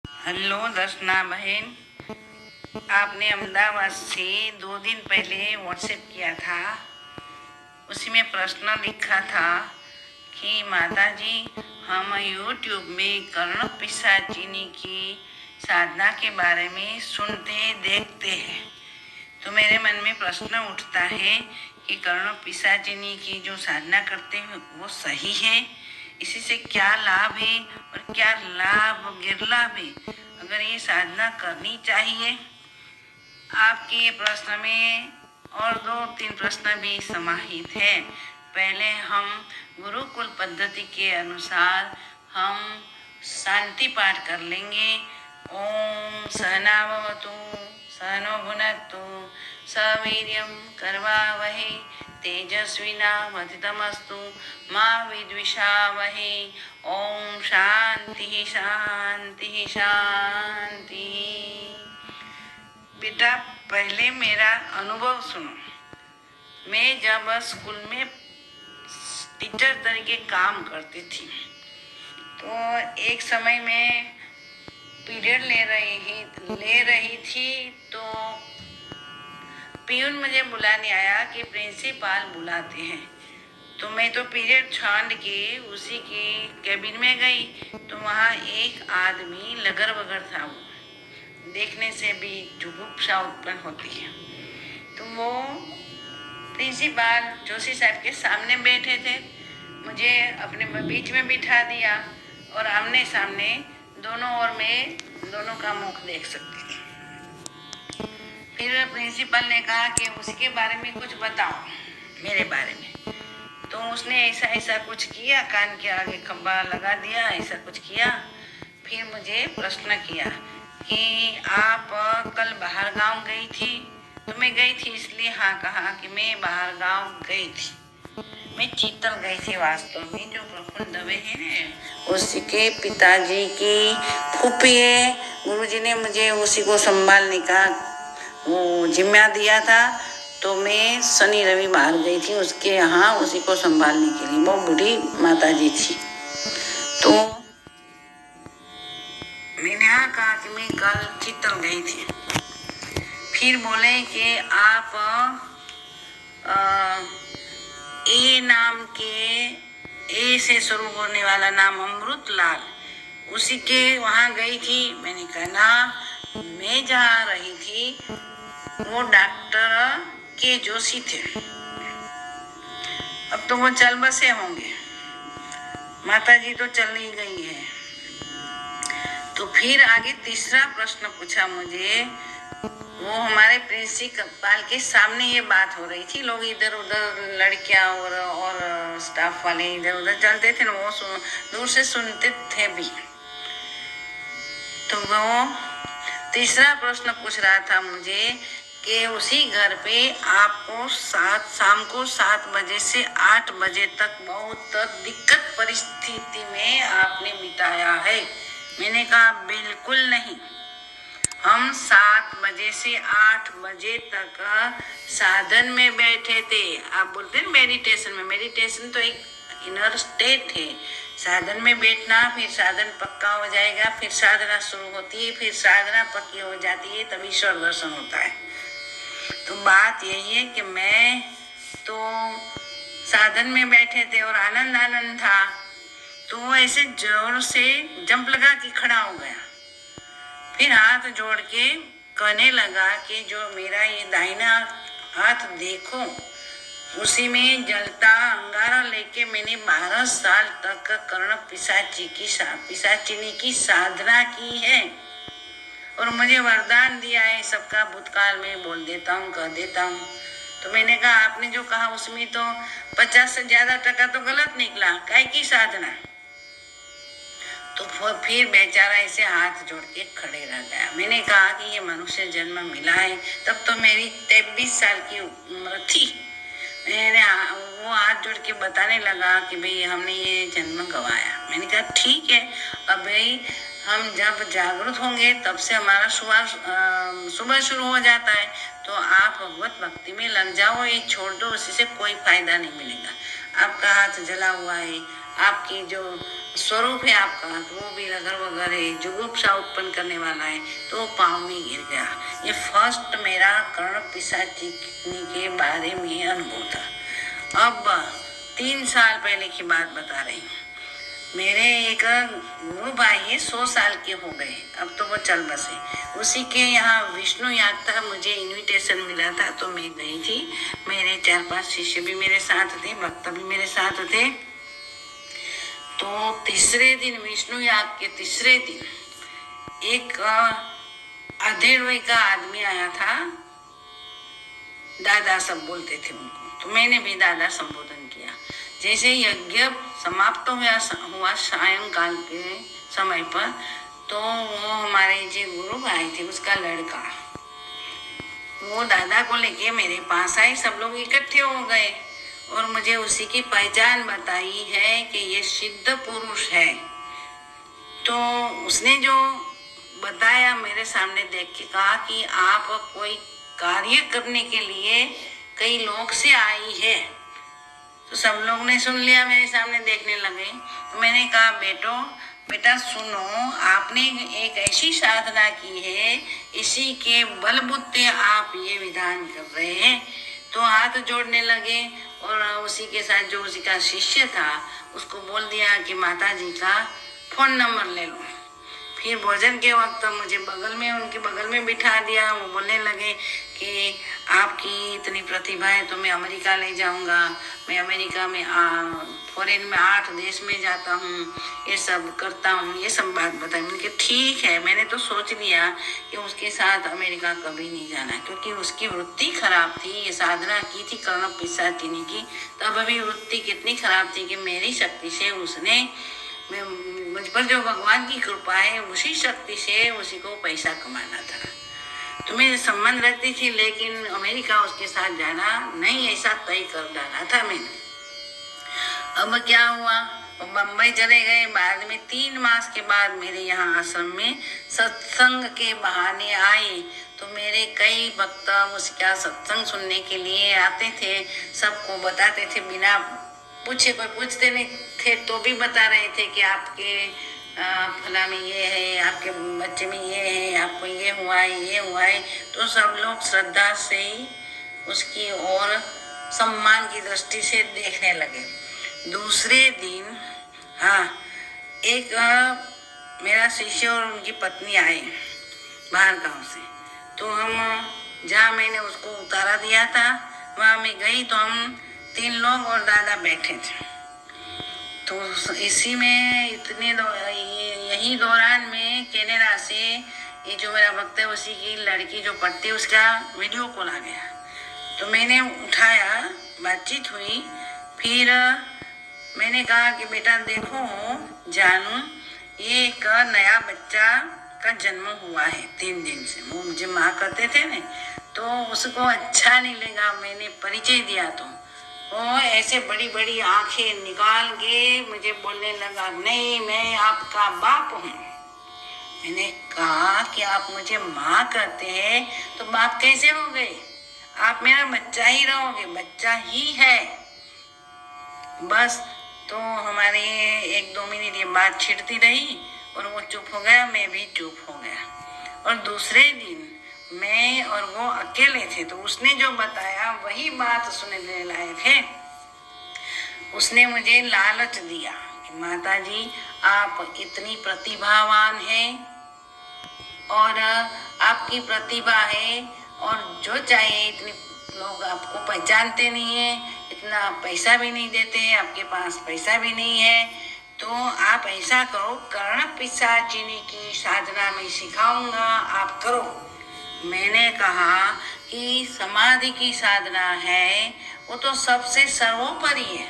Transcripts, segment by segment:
Hello दर्शना बहन, आपने अहमदाबाद से 2 दिन पहले व्हाट्सएप किया था। उसी में प्रश्न लिखा था कि माता जी, हम यूट्यूब में कर्ण पिशाचिनी की साधना के बारे में सुनते देखते हैं, तो मेरे मन में प्रश्न उठता है कि कर्ण पिशाचिनी की जो साधना करते हैं वो सही है? इसी से क्या लाभ है और क्या लाभ गिरलाभ है? अगर ये साधना करनी चाहिए? आपके ये प्रश्न में और 2-3 प्रश्न भी समाहित है। पहले हम गुरुकुल पद्धति के अनुसार हम शांति पाठ कर लेंगे। ओम सहनावतु सहनो भुनक्तु सवीर्यं करवावहै तेजस्विनावधीतमस्तु मा विद्विषावहै। ओम शांति शांति शांति। बेटा, पहले मेरा अनुभव सुनो। मैं जब स्कूल में टीचर तरीके काम करती थी, तो एक समय में पीरियड ले रही थी, तो पियून मुझे बुलाने आया कि प्रिंसिपल बुलाते हैं। तो मैं तो पीरियड छांड के उसी के कैबिन में गई, तो वहाँ एक आदमी लगड़ बगड़ था। वो देखने से भी जुगुप्सा उत्पन्न होती है। तो वो प्रिंसिपल जोशी साहब के सामने बैठे थे, मुझे अपने बीच में बिठा दिया और आमने सामने दोनों ओर में दोनों का मुख देख सकती थी। फिर प्रिंसिपल ने कहा कि उसके बारे में कुछ बताओ, मेरे बारे में। तो उसने ऐसा कुछ किया, कान के आगे खंबा लगा दिया, ऐसा कुछ किया। फिर मुझे प्रश्न किया कि आप कल बाहर गांव गई थी? तो मैं गई थी इसलिए हाँ कहा कि मैं बाहर गांव गई थी। मैं चीतल गई थी। वास्तव में जो प्रफुल्ल दवे है उसी के पिताजी की फूफी है। गुरुजी ने मुझे उसी को संभालने का वो जिम्मा दिया था, तो मैं शनि रवि बाहर गई थी उसके यहाँ उसी को संभालने के लिए। वो बूढ़ी माता जी थी। तो मैंने यहाँ कहा कि मैं कल चीतल गई थी। फिर बोले कि आप ए नाम के, ए से शुरू होने वाला नाम अमृतलाल, उसी के वहाँ गई थी। मैंने कहा ना, मैं जहाँ रही थी वो डॉक्टर के जोशी थे। अब तो वो चल बसे होंगे, माता जी तो चली गई है। तो फिर आगे तीसरा प्रश्न पूछा मुझे। वो हमारे प्रिंसिपल के सामने ये बात हो रही थी। लोग इधर उधर लड़कियां और स्टाफ वाले इधर उधर चलते थे ना, वो दूर से सुनते थे भी। तो वो तीसरा प्रश्न पूछ रहा था मुझे कि उसी घर पे आपको शाम को 7 बजे से 8 बजे तक बहुत दिक्कत परिस्थिति में आपने बिताया है। मैंने कहा बिल्कुल नहीं, हम 7 बजे से 8 बजे तक साधन में बैठे थे। आप बोलते हैं मेडिटेशन में, मेडिटेशन तो एक इनर स्टेट है। साधन में बैठना, फिर साधन पक्का हो जाएगा, फिर साधना शुरू होती है, फिर साधना पक्की हो जाती है, तभी ईश्वर दर्शन होता है। तो बात यही है कि मैं तो साधन में बैठे थे और आनंद था। तो वो ऐसे जोर से जंप लगा के खड़ा हो गया, फिर हाथ जोड़ के कहने लगा कि जो मेरा ये दाहिना हाथ देखो, उसी में जलता अंगारा लेके मैंने 12 साल तक कर्ण पिशाचिनी की साधना की है और मुझे वरदान दिया है, सबका भूतकाल में बोल देता हूँ, कह देता हूँ। तो मैंने कहा आपने जो कहा उसमें तो 50 से ज्यादा टका तो गलत निकला, काय की साधना? तो फिर बेचारा ऐसे हाथ जोड़ के खड़े रह गया। मैंने कहा कि ये मनुष्य जन्म मिला है, तब तो मेरी 23 साल की उम्र थी। मैंने वो हाथ जोड़ के बताने लगा कि भाई हमने ये जन्म गवाया। मैंने कहा ठीक है, अब भाई हम जब जागृत होंगे तब से हमारा सुबह शुरू हो जाता है, तो आप भगवत भक्ति में लग जाओ, ये छोड़ दो, उसी से कोई फायदा नहीं मिलेगा। आपका हाथ जला हुआ है, आपकी जो स्वरूप है आपका, तो वो भी लगर वगर है, जुगुप्सा उत्पन्न करने वाला है, तो पाँव में गिर गया। ये फर्स्ट मेरा कर्ण पिशाची के बारे में अनुभव था। अब 3 साल पहले की बात बता रही हूँ। मेरे एक गुरु भाई है, 100 साल के हो गए, अब तो वो चल बसे। उसी के यहाँ विष्णु याग था, मुझे इनविटेशन मिला था तो मैं गई थी। मेरे 4-5 शिष्य भी मेरे साथ थे, भक्त भी मेरे साथ थे। तो तीसरे दिन, विष्णु याग के तीसरे दिन, एक अधेड़ वय का आदमी आया था। दादा सब बोलते थे उनको, तो मैंने भी दादा संबोधन किया। जैसे यज्ञ समाप्त हुआ सायंकाल के समय पर, तो वो हमारे जो गुरु भाई थे उसका लड़का, वो दादा को लेके मेरे पास आए। सब लोग इकट्ठे हो गए और मुझे उसी की पहचान बताई है कि ये सिद्ध पुरुष है। तो उसने जो बताया मेरे सामने देख के कहा कि आप कोई कार्य करने के लिए कई लोग से आई है। तो सब लोग ने सुन लिया, मेरे सामने देखने लगे। तो मैंने कहा बेटा सुनो, आपने एक ऐसी साधना की है, इसी के बलबूते आप ये विधान कर रहे हैं। तो हाथ जोड़ने लगे और उसी के साथ जो उसी का शिष्य था उसको बोल दिया कि माता जी का फोन नंबर ले लो। फिर भोजन के वक्त मुझे उनके बगल में बिठा दिया। वो बोलने लगे कि आपकी इतनी प्रतिभा है तो मैं अमेरिका ले जाऊंगा, मैं अमेरिका में फॉरेन में 8 देश में जाता हूँ, ये सब करता हूँ, ये सब बात बताई। मैंने ठीक है। मैंने तो सोच लिया कि उसके साथ अमेरिका कभी नहीं जाना, क्योंकि उसकी वृत्ति खराब थी। ये साधना की थी कर्ण पिशाचिनी की, तब अभी वृत्ति कितनी खराब थी कि मेरी शक्ति से उसने, मुझ पर जो भगवान की कृपा है उसी शक्ति से उसी को पैसा कमाना था। तो मैं संबंध रखती थी, लेकिन अमेरिका उसके साथ जाना नहीं, ऐसा तय कर डाला था मैंने। अब क्या हुआ, बम्बई चले गए। बाद में 3 मास के बाद मेरे यहाँ आश्रम में सत्संग के बहाने आए। तो मेरे कई भक्त उसका सत्संग सुनने के लिए आते थे, सबको बताते थे, बिना पूछे, कोई पूछते नहीं थे तो भी बता रहे थे कि आपके फला में ये है, आपके बच्चे में ये है, आपको ये हुआ है, ये हुआ है। तो सब लोग श्रद्धा से ही उसकी ओर सम्मान की दृष्टि से देखने लगे। दूसरे दिन एक मेरा शिष्य और उनकी पत्नी आए बाहर गांव से। तो हम जहाँ मैंने उसको उतारा दिया था वहाँ मैं गई, तो हम 3 लोग और दादा बैठे थे। तो इसी में यही दौरान में कनाडा से ये जो मेरा भक्त है उसी की लड़की जो पढ़ती है उसका वीडियो कॉल आ गया। तो मैंने उठाया, बातचीत हुई। फिर मैंने कहा कि बेटा देखो जानू, ये एक नया बच्चा का जन्म हुआ है 3 दिन से। वो मुझे माँ कहते थे ना, तो उसको अच्छा नहीं लगा। मैंने परिचय दिया तो वो ऐसे बड़ी बड़ी आंखें निकाल के मुझे बोलने लगा, नहीं मैं आपका बाप हूँ। मैंने कहा कि आप मुझे माँ कहते हैं तो बाप कैसे हो गए? आप मेरा बच्चा ही रहोगे, बच्चा ही है बस। तो हमारी 1-2 मिनट ये बात छिड़ती रही और वो चुप हो गया, मैं भी चुप हो गया। और दूसरे दिन मैं और वो अकेले थे, तो उसने जो बताया वही बात सुनने लायक है। उसने मुझे लालच दिया कि माता जी आप इतनी प्रतिभावान हैं और आपकी प्रतिभा है और जो चाहिए इतनी लोग आपको पहचानते नहीं है, इतना पैसा भी नहीं देते, आपके पास पैसा भी नहीं है, तो आप ऐसा करो, कर्ण पिशाचिनी की साधना में सिखाऊंगा, आप करो। मैंने कहा कि समाधि की साधना है वो तो सबसे सर्वोपरि है।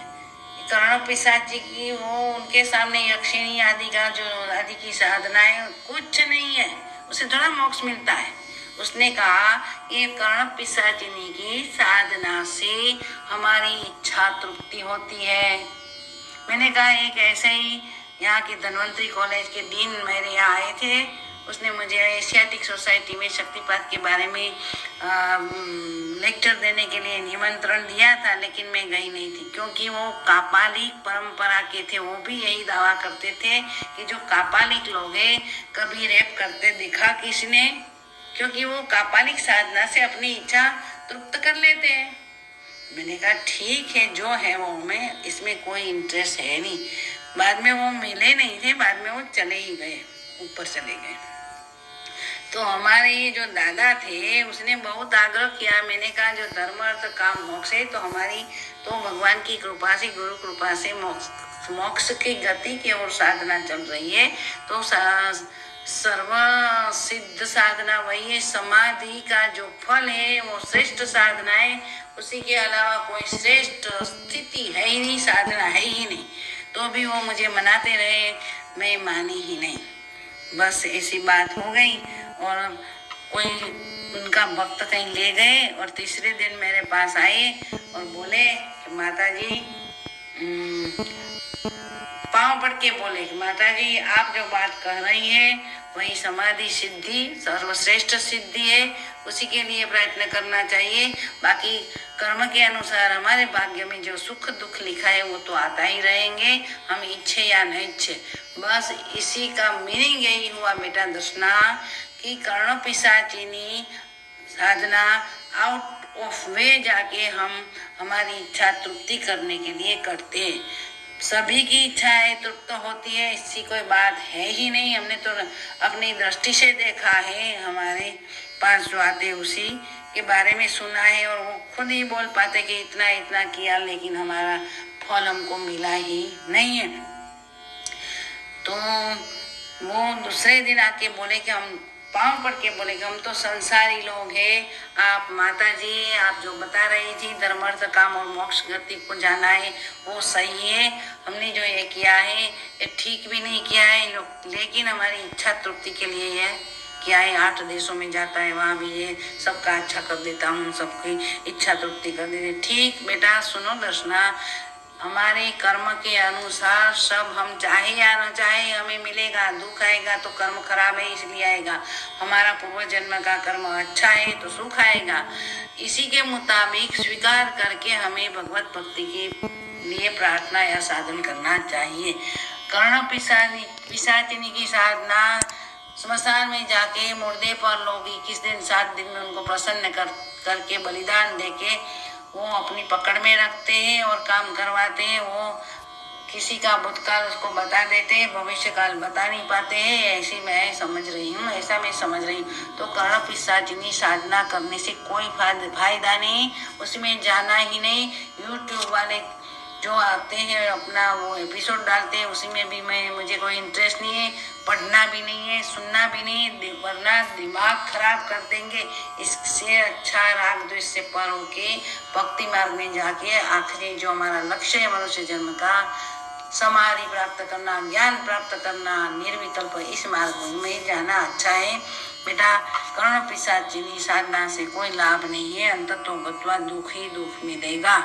कर्ण पिशाची की वो उनके सामने यक्षिणी आदि का जो आदि की साधना है कुछ नहीं है, उसे थोड़ा मोक्ष मिलता है। उसने कहा ये कर्ण पिशाचिनी की साधना से हमारी इच्छा तृप्ति होती है। मैंने कहा एक ऐसे ही यहाँ के धन्वंतरी कॉलेज के डीन मेरे यहाँ आए थे, उसने मुझे एशियाटिक सोसाइटी में शक्तिपात के बारे में लेक्चर देने के लिए निमंत्रण दिया था, लेकिन मैं गई नहीं थी क्योंकि वो कापालिक परंपरा के थे। वो भी यही दावा करते थे कि जो कापालिक लोग हैं कभी रेप करते दिखा किसने, क्योंकि वो कापालिक साधना से अपनी इच्छा तृप्त कर लेते हैं। मैंने कहा ठीक है, जो है वो, मैं इसमें कोई इंटरेस्ट है नहीं। बाद में वो मिले नहीं थे, बाद में वो चले ही गए, ऊपर चले गए। तो हमारे ये जो दादा थे उसने बहुत आग्रह किया। मैंने कहा जो धर्म अर्थ काम मोक्ष है, तो हमारी तो भगवान की कृपा से, गुरु कृपा से मोक्ष की गति की ओर साधना चल रही है। तो सर्व सिद्ध साधना वही है। समाधि का जो फल है वो श्रेष्ठ साधना है, उसी के अलावा कोई श्रेष्ठ स्थिति है ही नहीं, साधना है ही नहीं। तो भी वो मुझे मनाते रहे, मैं मानी ही नहीं। बस ऐसी बात हो गई। और कोई उनका भक्त कहीं ले गए और तीसरे दिन मेरे पास आए और बोले कि माता जी, पांव पड़ के बोले कि माता जी आप जो बात कह रही हैं वही समाधि सिद्धि सर्वश्रेष्ठ सिद्धि है, उसी के लिए प्रयत्न करना चाहिए। बाकी कर्म के अनुसार हमारे भाग्य में जो सुख दुख लिखा है वो तो आता ही रहेंगे, हम इच्छे या न इच्छे। बस इसी का मीनिंग यही हुआ बेटा दर्शना कि कर्ण पिशाचिनी साधना आउट ऑफ वे जाके हम हमारी इच्छा तृप्ति करने के लिए करते हैं। सभी की इच्छाएं तृप्त होती है, इसकी कोई बात है ही नहीं। हमने तो अपनी दृष्टि से देखा है, हमारे पास जो आते उसी के बारे में सुना है, और वो खुद ही बोल पाते कि इतना इतना किया लेकिन हमारा फल हमको मिला ही नहीं है। तो वो दूसरे दिन आके बोले कि हम पांव पड़ के बोले कि हम तो संसारी लोग हैं, आप माता जी आप जो बता रही थी धर्म अर्थ काम और मोक्ष गति को जाना है वो सही है, हमने जो ये किया है ये ठीक भी नहीं किया है, लेकिन हमारी इच्छा तृप्ति के लिए ये किया है। 8 देशों में जाता है, वहाँ भी ये सबका अच्छा कर देता हूँ, सबकी इच्छा तृप्ति कर देते। ठीक बेटा सुनो दर्शना, हमारे कर्म के अनुसार सब हम चाहे या न चाहे हमें मिलेगा। दुख आएगा तो कर्म खराब है इसलिए आएगा, हमारा पूर्व जन्म का कर्म अच्छा है तो सुख आएगा। इसी के मुताबिक स्वीकार करके हमें भगवत भक्ति के लिए प्रार्थना या साधन करना चाहिए। कर्ण पिशाचिनी की साधना स्मशान में जाके मुर्दे पर लोग 21 दिन 7 दिन में उनको प्रसन्न करके बलिदान देके वो अपनी पकड़ में रखते हैं और काम करवाते हैं। वो किसी का भूतकाल उसको बता देते हैं, भविष्य काल बता नहीं पाते हैं, ऐसी मैं समझ रही हूँ, ऐसा मैं समझ रही हूँ। तो कर्ण पिशाचिनी साधना करने से कोई फायदा नहीं, उसमें जाना ही नहीं। यूट्यूब वाले जो आते हैं अपना वो एपिसोड डालते हैं, उसी में भी मुझे कोई इंटरेस्ट नहीं है, पढ़ना भी नहीं है, सुनना भी नहीं, वरना दिमाग खराब कर देंगे। इससे अच्छा राग द्वेष से पर होके भक्ति मार्ग में जाके आखिरी जो हमारा लक्ष्य है मनुष्य जन्म का, समाधि प्राप्त करना, ज्ञान प्राप्त करना, निर्विकल्प, इस मार्ग में जाना अच्छा है। बेटा कर्ण पिशाचिनी साधना से कोई लाभ नहीं है, अंततो गत्वा दुख ही दुख मिलेगा।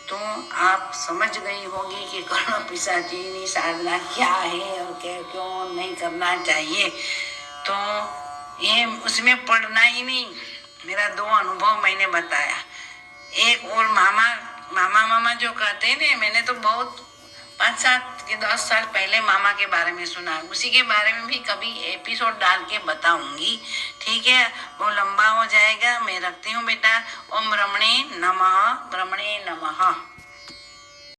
तो आप समझ गई होगी कि कर्ण पिशाचिनी साधना क्या है और क्यों नहीं करना चाहिए। तो ये उसमें पढ़ना ही नहीं, मेरा 2 अनुभव मैंने बताया। एक और मामा जो कहते हैं ना, मैंने तो बहुत 5-7 के 10 साल पहले मामा के बारे में सुना, उसी के बारे में भी कभी एपिसोड डाल के बताऊंगी। ठीक है, वो लंबा हो जाएगा। मैं रखती हूँ बेटा। ओम ब्रह्मणे नमः, ब्रह्मणे नमः।